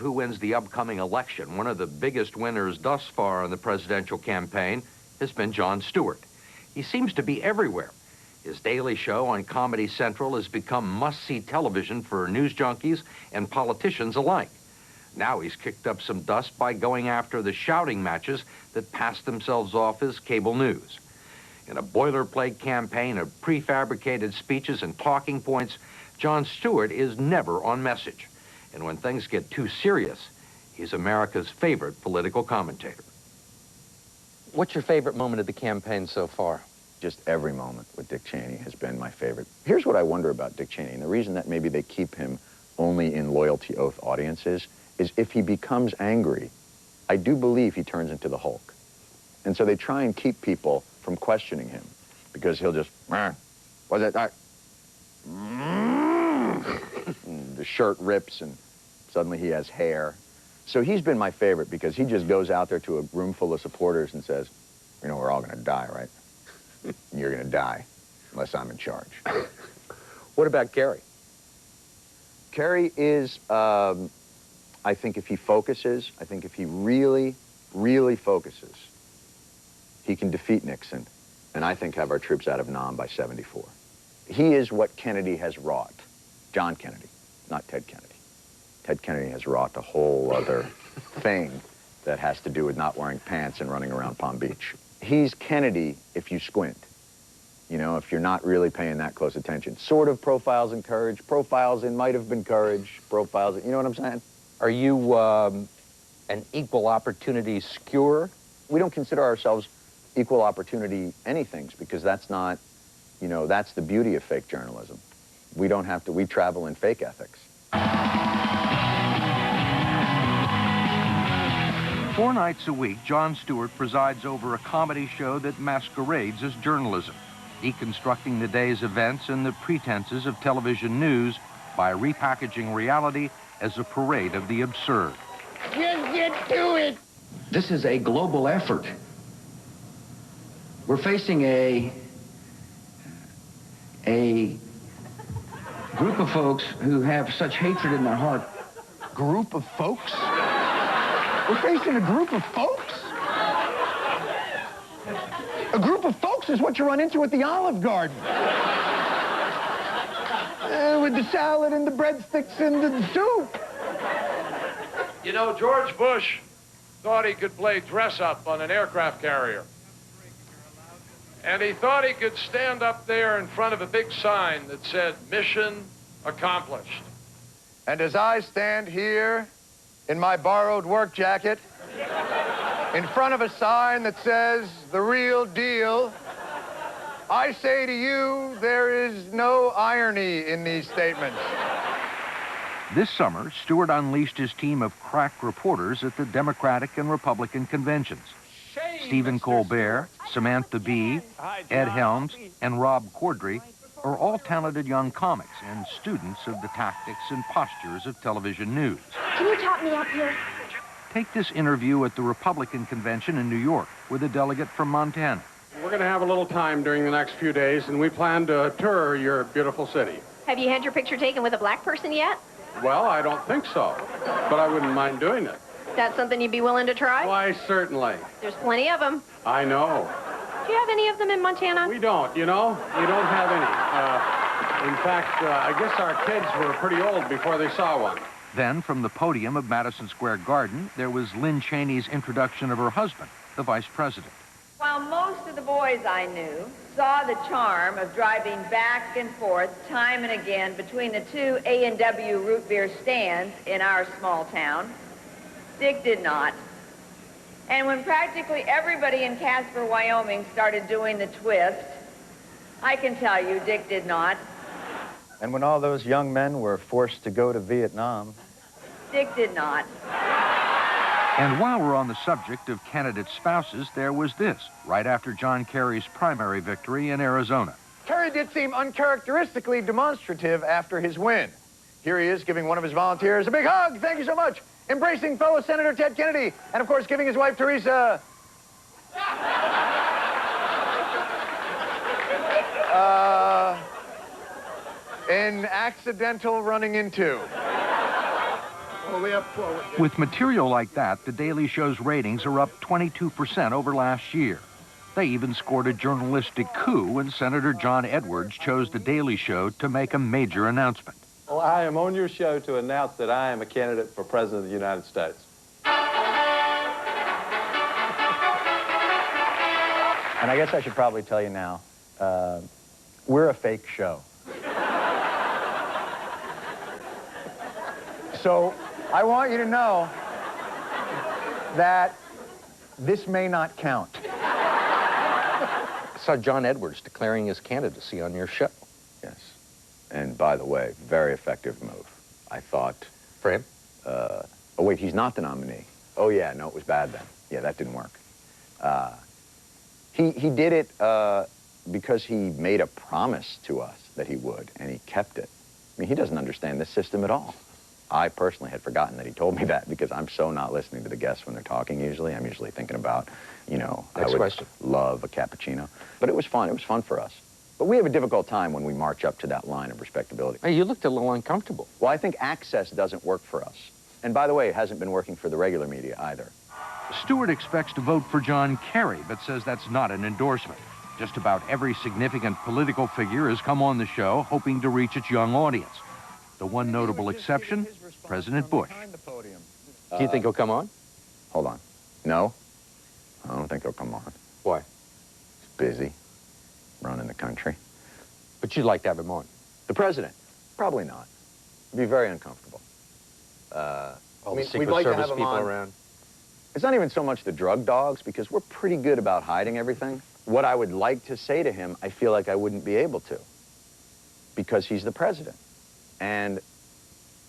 who wins the upcoming election, one of the biggest winners thus far in the presidential campaign has been Jon Stewart. He seems to be everywhere. His daily show on Comedy Central has become must-see television for news junkies and politicians alike. Now he's kicked up some dust by going after the shouting matches that pass themselves off as cable news. In a boilerplate campaign of prefabricated speeches and talking points, Jon Stewart is never on message. And when things get too serious, he's America's favorite political commentator. What's your favorite moment of the campaign so far? Just every moment with Dick Cheney has been my favorite. Here's what I wonder about Dick Cheney, and the reason that maybe they keep him only in loyalty oath audiences is if he becomes angry, I do believe he turns into the Hulk. And so they try and keep people from questioning him because he'll just, what's that? The shirt rips and suddenly he has hair. So he's been my favorite because he just goes out there to a room full of supporters and says, you know, we're all going to die, right? You're going to die unless I'm in charge. What about Kerry? Kerry is, I think if he focuses, I think if he really, really focuses, he can defeat Nixon and I think have our troops out of Nam by 74. He is what Kennedy has wrought. John Kennedy, not Ted Kennedy. Ted Kennedy has wrought a whole other thing that has to do with not wearing pants and running around Palm Beach. He's Kennedy if you squint. You know, if you're not really paying that close attention. Sort of profiles in courage, profiles in might have been courage, profiles in, you know what I'm saying? Are you an equal opportunity skewer? We don't consider ourselves equal opportunity anythings because that's not, you know, that's the beauty of fake journalism. We don't have to, we travel in fake ethics. 4 nights a week, Jon Stewart presides over a comedy show that masquerades as journalism, deconstructing the day's events and the pretenses of television news by repackaging reality as a parade of the absurd. Just get to it! This is a global effort. We're facing a group of folks who have such hatred in their heart. Group of folks? We're facing a group of folks? A group of folks is what you run into at the Olive Garden. With the salad and the breadsticks and the soup. You know, George Bush thought he could play dress-up on an aircraft carrier. And he thought he could stand up there in front of a big sign that said, "Mission accomplished." And as I stand here in my borrowed work jacket, in front of a sign that says, "The real deal," I say to you, there is no irony in these statements. This summer, Stewart unleashed his team of crack reporters at the Democratic and Republican conventions. Stephen Colbert, Samantha Bee, Ed Helms, and Rob Corddry are all talented young comics and students of the tactics and postures of television news. Can you top me up here? Take this interview at the Republican convention in New York with a delegate from Montana. We're going to have a little time during the next few days, and we plan to tour your beautiful city. Have you had your picture taken with a black person yet? Well, I don't think so, but I wouldn't mind doing it. That's something you'd be willing to try? Why, certainly. There's plenty of them. I know. Do you have any of them in Montana? We don't, you know? We don't have any. In fact, I guess our kids were pretty old before they saw one. Then, from the podium of Madison Square Garden, there was Lynn Cheney's introduction of her husband, the vice president. While most of the boys I knew saw the charm of driving back and forth time and again between the two A&W root beer stands in our small town, Dick did not. And when practically everybody in Casper, Wyoming started doing the twist, I can tell you Dick did not. And when all those young men were forced to go to Vietnam, Dick did not. And while we're on the subject of candidate spouses, there was this, right after John Kerry's primary victory in Arizona. Kerry did seem uncharacteristically demonstrative after his win. Here he is giving one of his volunteers a big hug. Thank you so much. Embracing fellow Senator Ted Kennedy. And, of course, giving his wife, Teresa, an accidental running into. With material like that, The Daily Show's ratings are up 22% over last year. They even scored a journalistic coup when Senator John Edwards chose The Daily Show to make a major announcement. Well, I am on your show to announce that I am a candidate for President of the United States. And I guess I should probably tell you now, we're a fake show. So I want you to know that this may not count. I saw John Edwards declaring his candidacy on your show. Yes. And by the way, very effective move. I thought... For him? Oh, wait, he's not the nominee. Oh, yeah, no, it was bad then. Yeah, that didn't work. He did it because he made a promise to us that he would, and he kept it. I mean, he doesn't understand this system at all. I personally had forgotten that he told me that because I'm so not listening to the guests when they're talking usually. I'm usually thinking about, you know, Next question. Love a cappuccino. But it was fun. It was fun for us. But we have a difficult time when we march up to that line of respectability. Hey, you looked a little uncomfortable. Well, I think access doesn't work for us. And by the way, it hasn't been working for the regular media either. Stewart expects to vote for John Kerry, but says that's not an endorsement. Just about every significant political figure has come on the show hoping to reach its young audience. The one notable exception, President Bush. Do you think he'll come on? Hold on. No, I don't think he'll come on. Why? He's busy running the country. But you'd like to have him on. The president? Probably not. It'd be very uncomfortable. All the the Secret Service people around. It's not even so much the drug dogs, because we're pretty good about hiding everything. What I would like to say to him, I feel like I wouldn't be able to, because he's the president. And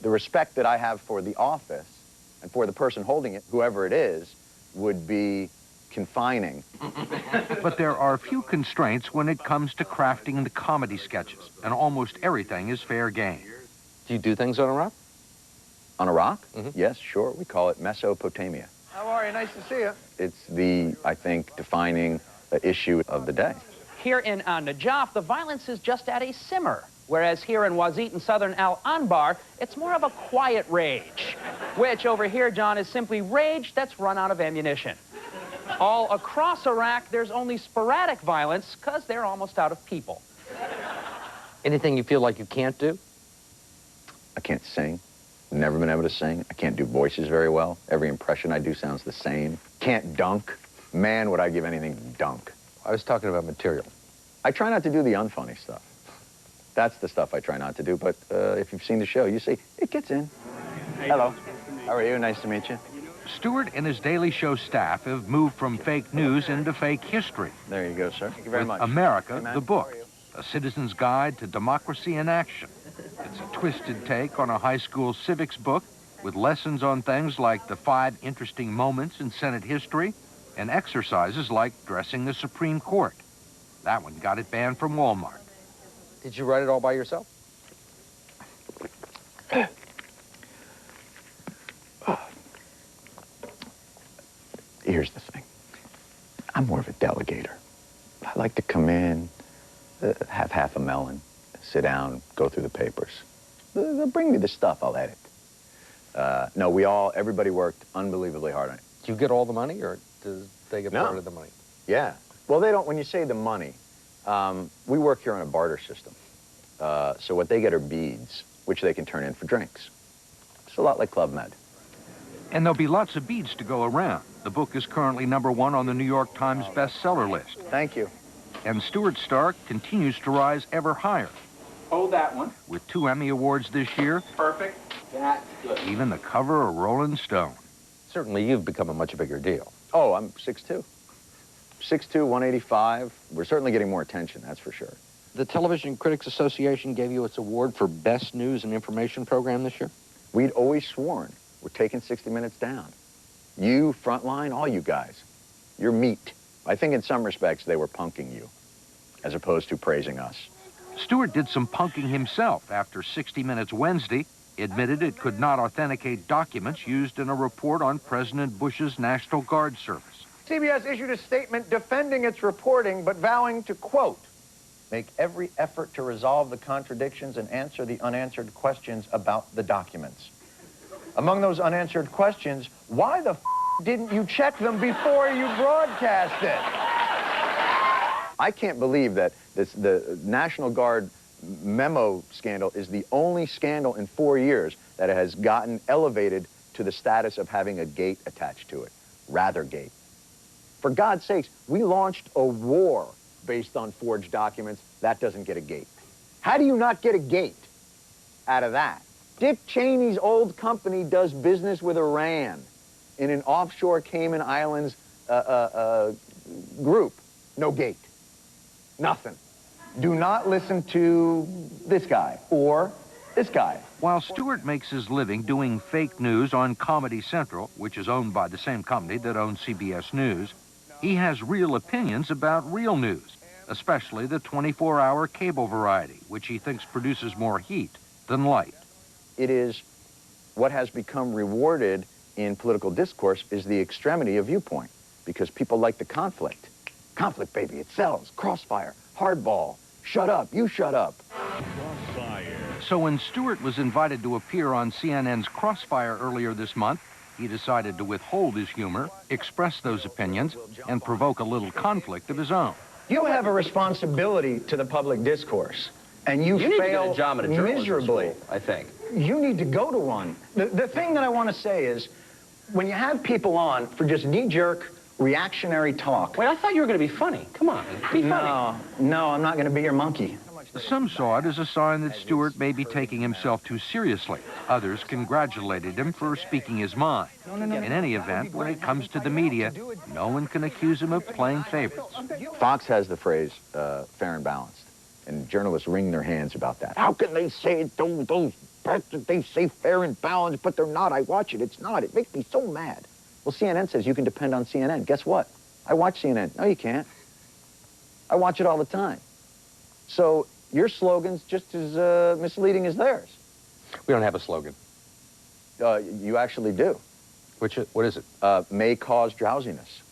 the respect that I have for the office and for the person holding it, whoever it is, would be confining. But there are few constraints when it comes to crafting the comedy sketches, and almost everything is fair game. Do you do things on a rock? On a rock? Mm-hmm. Yes, sure. We call it Mesopotamia. How are you? Nice to see you. It's the, I think, defining issue of the day. Here in Najaf, the violence is just at a simmer, whereas here in Wazit and southern Al-Anbar, it's more of a quiet rage, which over here, John, is simply rage that's run out of ammunition. All across Iraq, there's only sporadic violence because they're almost out of people. Anything you feel like you can't do? I can't sing. Never been able to sing. I can't do voices very well. Every impression I do sounds the same. Can't dunk. Man, would I give anything to dunk. I was talking about material. I try not to do the unfunny stuff. That's the stuff I try not to do, but if you've seen the show, you see, it gets in. Hello. How are you? Nice to meet you. Stewart and his Daily Show staff have moved from fake news into fake history. There you go, sir. Thank you very much. America, Hey, the book, a citizen's guide to democracy in action. It's a twisted take on a high school civics book with lessons on things like the 5 interesting moments in Senate history and exercises like dressing the Supreme Court. That one got it banned from Walmart. Did you write it all by yourself? Here's the thing. I'm more of a delegator. I like to come in, have half a melon, sit down, go through the papers. They'll bring me the stuff, I'll edit. No, everybody worked unbelievably hard on it. Do you get all the money, or do they get part of the money? Yeah. Well, they don't, when you say the money, we work here on a barter system. So what they get are beads, which they can turn in for drinks. It's a lot like Club Med. And there'll be lots of beads to go around. The book is currently #1 on the New York Times bestseller list. Thank you. And Stewart Stark continues to rise ever higher. Hold that one. With 2 Emmy Awards this year, Perfect. That's good. even the cover of Rolling Stone. Certainly you've become a much bigger deal. Oh, I'm 6'2". 6'2", 185. We're certainly getting more attention, that's for sure. The Television Critics Association gave you its award for Best News and Information Program this year? We'd always sworn we're taking 60 Minutes down. You, Frontline, all you guys, you're meat. I think in some respects they were punking you, as opposed to praising us. Stewart did some punking himself after 60 Minutes Wednesday admitted it could not authenticate documents used in a report on President Bush's National Guard service. CBS issued a statement defending its reporting, but vowing to, quote, make every effort to resolve the contradictions and answer the unanswered questions about the documents. Among those unanswered questions, why the didn't you check them before you broadcast it? I can't believe that the National Guard memo scandal is the only scandal in 4 years that has gotten elevated to the status of having a gate attached to it. Rather gate. For God's sakes, we launched a war based on forged documents. That doesn't get a gate. How do you not get a gate out of that? Dick Cheney's old company does business with Iran in an offshore Cayman Islands group. No gate. Nothing. Do not listen to this guy or this guy. While Stewart makes his living doing fake news on Comedy Central, which is owned by the same company that owns CBS News, he has real opinions about real news, especially the 24-hour cable variety, which he thinks produces more heat than light. It is what has become rewarded in political discourse is the extremity of viewpoint, because people like the conflict. Conflict, baby, it sells. Crossfire, hardball, shut up, you shut up. So when Stewart was invited to appear on CNN's Crossfire earlier this month, he decided to withhold his humor, express those opinions, and provoke a little conflict of his own. You have a responsibility to the public discourse, and you need to get fail a job at a journalism miserably. school, I think. You need to go to one. The thing that I want to say is, when you have people on for just knee-jerk, reactionary talk... Wait, I thought you were going to be funny. Come on, be funny. No, I'm not going to be your monkey. Some saw it as a sign that Stewart may be taking himself too seriously. Others congratulated him for speaking his mind. In any event, when it comes to the media, no one can accuse him of playing favorites. Fox has the phrase fair and balanced, and journalists wring their hands about that. How can they say it? Those bastards, they say fair and balanced, but they're not. I watch it. It's not. It makes me so mad. Well, CNN says you can depend on CNN. Guess what? I watch CNN. No, you can't. I watch it all the time. So your slogan's just as misleading as theirs. We don't have a slogan. You actually do. What is it? May cause drowsiness.